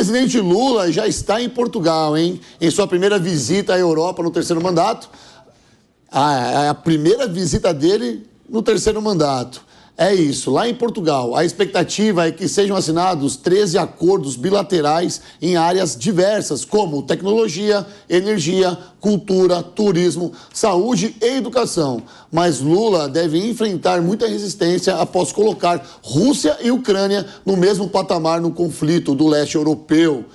presidente Lula já está em Portugal, hein? Em sua primeira visita à Europa no terceiro mandato. A primeira visita dele no terceiro mandato. É isso, lá em Portugal, a expectativa é que sejam assinados 13 acordos bilaterais em áreas diversas, como tecnologia, energia, cultura, turismo, saúde e educação. Mas Lula deve enfrentar muita resistência após colocar Rússia e Ucrânia no mesmo patamar no conflito do leste europeu.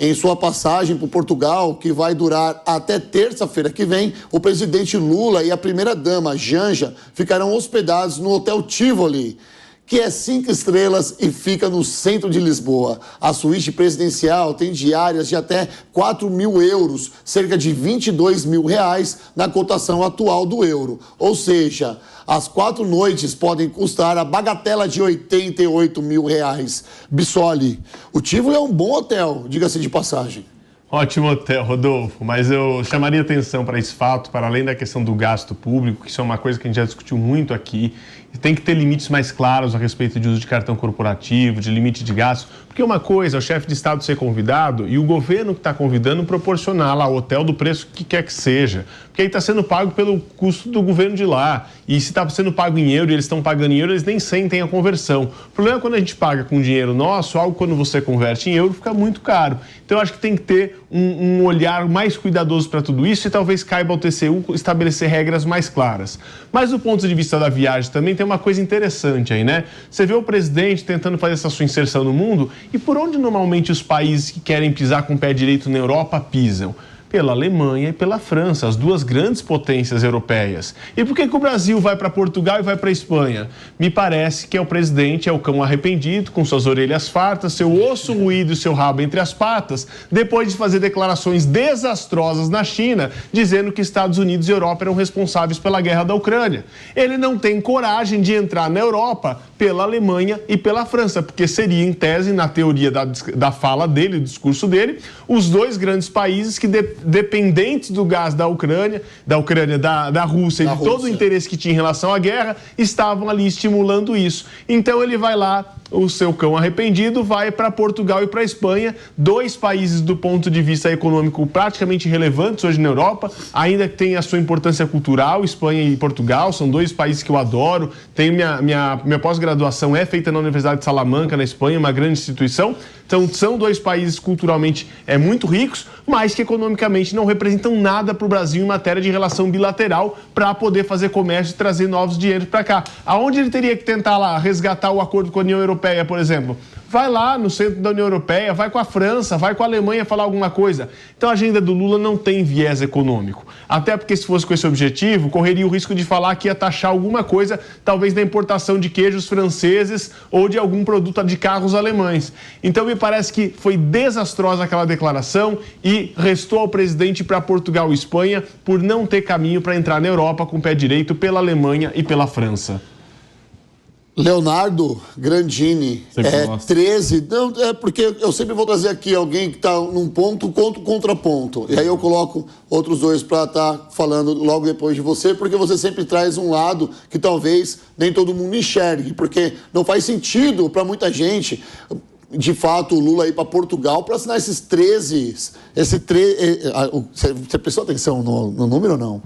Em sua passagem por Portugal, que vai durar até terça-feira que vem, o presidente Lula e a primeira-dama, Janja, ficarão hospedados no Hotel Tivoli, que é 5 estrelas e fica no centro de Lisboa. A suíte presidencial tem diárias de até 4 mil euros, cerca de 22 mil reais na cotação atual do euro. Ou seja, as 4 noites podem custar a bagatela de 88 mil reais. Bissoli, o Tivoli é um bom hotel, diga-se de passagem. Ótimo hotel, Rodolfo, mas eu chamaria atenção para esse fato, para além da questão do gasto público, que isso é uma coisa que a gente já discutiu muito aqui, e tem que ter limites mais claros a respeito de uso de cartão corporativo, de limite de gasto, porque uma coisa é o chefe de Estado ser convidado e o governo que está convidando proporcionar lá o hotel do preço que quer que seja, porque aí está sendo pago pelo custo do governo de lá, e se está sendo pago em euro e eles estão pagando em euro, eles nem sentem a conversão. O problema é quando a gente paga com dinheiro nosso, algo quando você converte em euro fica muito caro. Então eu acho que tem que ter um olhar mais cuidadoso para tudo isso e talvez caiba ao TCU estabelecer regras mais claras. Mas do ponto de vista da viagem também tem uma coisa interessante aí, né? Você vê o presidente tentando fazer essa sua inserção no mundo e por onde normalmente os países que querem pisar com o pé direito na Europa pisam? Pela Alemanha e pela França, as duas grandes potências europeias. E por que o Brasil vai para Portugal e vai para a Espanha? Me parece que o presidente é o cão arrependido, com suas orelhas fartas, seu osso ruído e seu rabo entre as patas, depois de fazer declarações desastrosas na China, dizendo que Estados Unidos e Europa eram responsáveis pela guerra da Ucrânia. Ele não tem coragem de entrar na Europa pela Alemanha e pela França, porque seria, em tese, na teoria da fala dele, do discurso dele, os dois grandes países que dependentes do gás da Rússia e de todo o interesse que tinha em relação à guerra, estavam ali estimulando isso. Então ele vai lá, o seu cão arrependido, vai para Portugal e para a Espanha, 2 países do ponto de vista econômico praticamente relevantes hoje na Europa, ainda que tem a sua importância cultural. Espanha e Portugal são 2 países que eu adoro. Tenho minha pós-graduação é feita na Universidade de Salamanca, na Espanha, uma grande instituição. Então, são 2 países culturalmente muito ricos, mas que economicamente não representam nada para o Brasil em matéria de relação bilateral para poder fazer comércio e trazer novos dinheiros para cá. Aonde ele teria que tentar lá resgatar o acordo com a União Europeia, por exemplo? Vai lá no centro da União Europeia, vai com a França, vai com a Alemanha falar alguma coisa. Então a agenda do Lula não tem viés econômico. Até porque se fosse com esse objetivo, correria o risco de falar que ia taxar alguma coisa, talvez da importação de queijos franceses ou de algum produto de carros alemães. Então me parece que foi desastrosa aquela declaração e restou ao presidente para Portugal e Espanha por não ter caminho para entrar na Europa com o pé direito pela Alemanha e pela França. Leonardo Grandini, 13. Não, é porque eu sempre vou trazer aqui alguém que está num ponto contra o contraponto. E aí eu coloco outros 2 para estar falando logo depois de você, porque você sempre traz um lado que talvez nem todo mundo enxergue, porque não faz sentido para muita gente. De fato, o Lula ir para Portugal para assinar esses 13... Você prestou atenção no número ou não?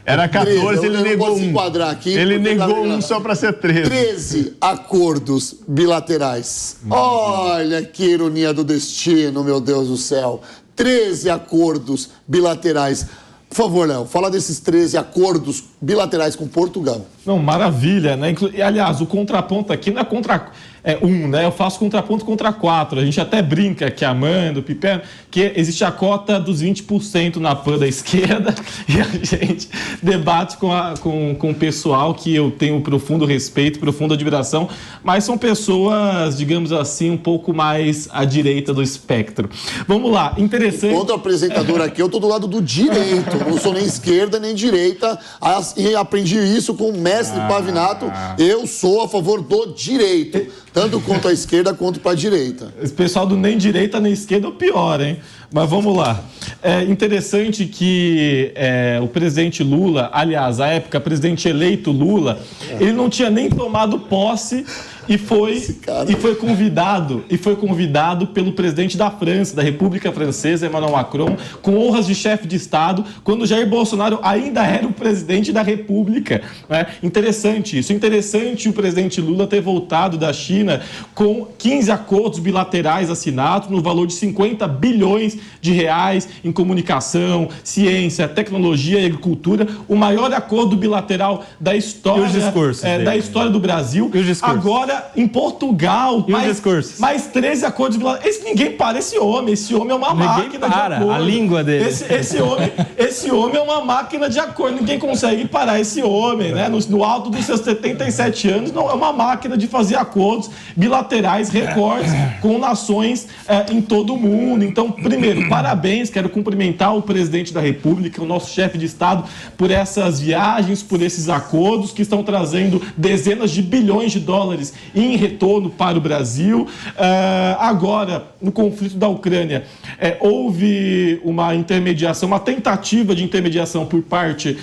Era 14, 13, ele negou um. Enquadrar aqui, ele negou um só para ser 13. 13 acordos bilaterais. Olha que ironia do destino, meu Deus do céu. 13 acordos bilaterais. Por favor, Léo, fala desses 13 acordos bilaterais com Portugal. Não, maravilha, né? E, aliás, o contraponto aqui não é contra né? Eu faço contraponto contra 4. A gente até brinca que Amanda, o Piperno, que existe a cota dos 20% na PAN da esquerda e a gente debate com o pessoal que eu tenho profundo respeito, profunda admiração, mas são pessoas, digamos assim, um pouco mais à direita do espectro. Vamos lá, interessante... Enquanto apresentador aqui, eu tô do lado do direito. Não sou nem esquerda nem direita. E aprendi isso com o mestre Pavinato. Eu sou a favor do direito. Tanto quanto a esquerda quanto para a direita. Esse pessoal do nem direita nem esquerda é o pior, hein? Mas vamos lá. É interessante que o presidente Lula, aliás, à época, presidente eleito Lula, ele não tinha nem tomado posse e foi convidado pelo presidente da França, da República Francesa, Emmanuel Macron, com honras de chefe de Estado, quando Jair Bolsonaro ainda era o presidente da República. Né? Interessante isso. Interessante o presidente Lula ter voltado da China com 15 acordos bilaterais assinados no valor de 50 bilhões de reais em comunicação, ciência, tecnologia e agricultura, o maior acordo bilateral da história, da história do Brasil. Agora, em Portugal, mais 13 acordos bilaterais. Ninguém para esse homem é uma máquina de acordo. A língua dele. Esse homem é uma máquina de acordo. Ninguém consegue parar esse homem, né? No alto dos seus 77 anos, não é uma máquina de fazer acordos bilaterais, recordes com nações em todo o mundo. Então, primeiro, parabéns, quero cumprimentar o presidente da República, o nosso chefe de Estado, por essas viagens, por esses acordos que estão trazendo dezenas de bilhões de dólares em retorno para o Brasil. Agora, no conflito da Ucrânia, houve uma intermediação, uma tentativa de intermediação por parte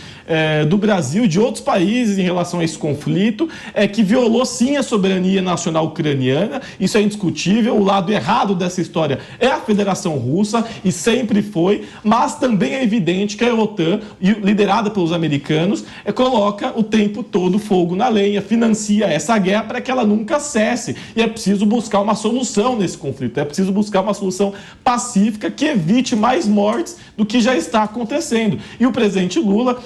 do Brasil e de outros países em relação a esse conflito, que violou sim a soberania nacional ucraniana. Isso é indiscutível. O lado errado dessa história é a Federação Russa, e sempre foi, mas também é evidente que a OTAN, liderada pelos americanos, coloca o tempo todo fogo na lenha, financia essa guerra para que ela nunca cesse. E é preciso buscar uma solução nesse conflito, é preciso buscar uma solução pacífica que evite mais mortes do que já está acontecendo. E o presidente Lula,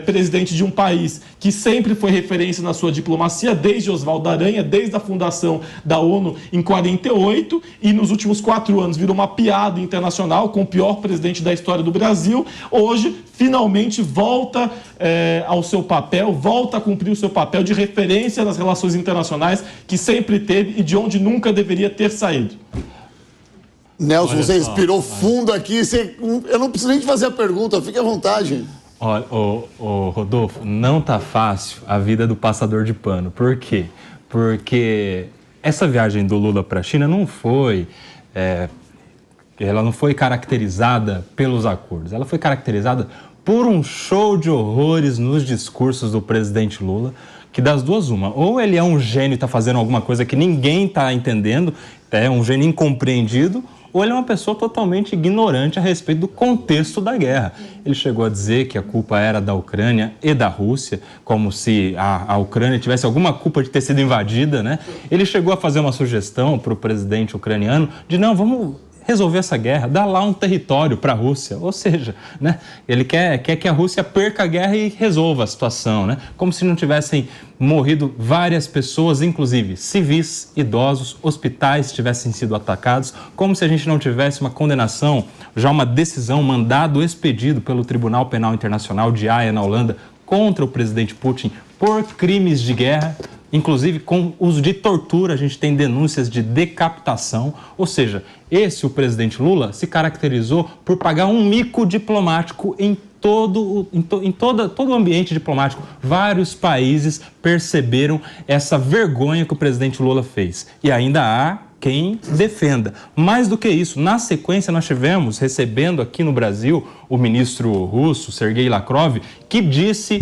presidente de um país que sempre foi referência na sua diplomacia, desde Oswaldo Aranha, desde a fundação da ONU em 48, e nos últimos 4 anos virou uma piada internacional com o pior presidente da história do Brasil, hoje finalmente volta ao seu papel, volta a cumprir o seu papel de referência nas relações internacionais que sempre teve e de onde nunca deveria ter saído. Nelson, você respirou fundo aqui, eu não preciso nem te fazer a pergunta, fique à vontade. Olha, Rodolfo, não tá fácil a vida do passador de pano. Por quê? Porque essa viagem do Lula para a China não foi caracterizada pelos acordos. Ela foi caracterizada por um show de horrores nos discursos do presidente Lula, que das duas uma, ou ele é um gênio e está fazendo alguma coisa que ninguém está entendendo, é um gênio incompreendido, ou ele é uma pessoa totalmente ignorante a respeito do contexto da guerra. Ele chegou a dizer que a culpa era da Ucrânia e da Rússia, como se a Ucrânia tivesse alguma culpa de ter sido invadida, né? Ele chegou a fazer uma sugestão para o presidente ucraniano de não, vamos resolver essa guerra, dar lá um território para a Rússia, ou seja, né, ele quer que a Rússia perca a guerra e resolva a situação, né, como se não tivessem morrido várias pessoas, inclusive civis, idosos, hospitais tivessem sido atacados, como se a gente não tivesse uma condenação, já uma decisão, mandado expedido pelo Tribunal Penal Internacional de Haia, na Holanda, contra o presidente Putin por crimes de guerra, inclusive com uso de tortura. A gente tem denúncias de decapitação, ou seja, o presidente Lula se caracterizou por pagar um mico diplomático em todo o ambiente diplomático. Vários países perceberam essa vergonha que o presidente Lula fez. E ainda há quem defenda. Mais do que isso, na sequência nós tivemos, recebendo aqui no Brasil, o ministro russo, Sergei Lavrov, que disse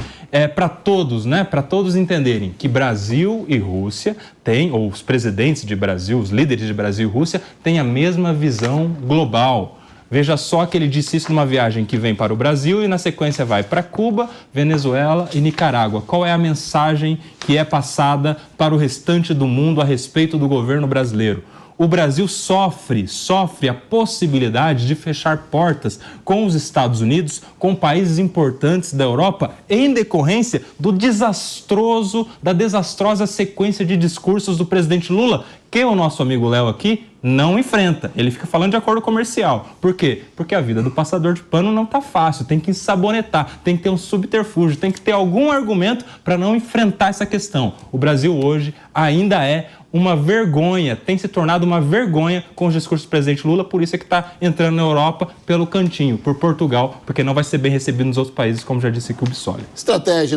para todos, né, para todos entenderem que Brasil e Rússia têm, ou os presidentes de Brasil, os líderes de Brasil e Rússia, têm a mesma visão global. Veja só que ele disse isso numa viagem que vem para o Brasil e na sequência vai para Cuba, Venezuela e Nicarágua. Qual é a mensagem que é passada para o restante do mundo a respeito do governo brasileiro? O Brasil sofre a possibilidade de fechar portas com os Estados Unidos, com países importantes da Europa, em decorrência da desastrosa sequência de discursos do presidente Lula, que o nosso amigo Léo aqui não enfrenta. Ele fica falando de acordo comercial. Por quê? Porque a vida do passador de pano não está fácil, tem que sabonetar, tem que ter um subterfúgio, tem que ter algum argumento para não enfrentar essa questão. O Brasil hoje ainda é uma vergonha, tem se tornado uma vergonha com os discursos do presidente Lula, por isso é que está entrando na Europa pelo cantinho, por Portugal, porque não vai ser bem recebido nos outros países, como já disse aqui o Bissoli. Estratégia.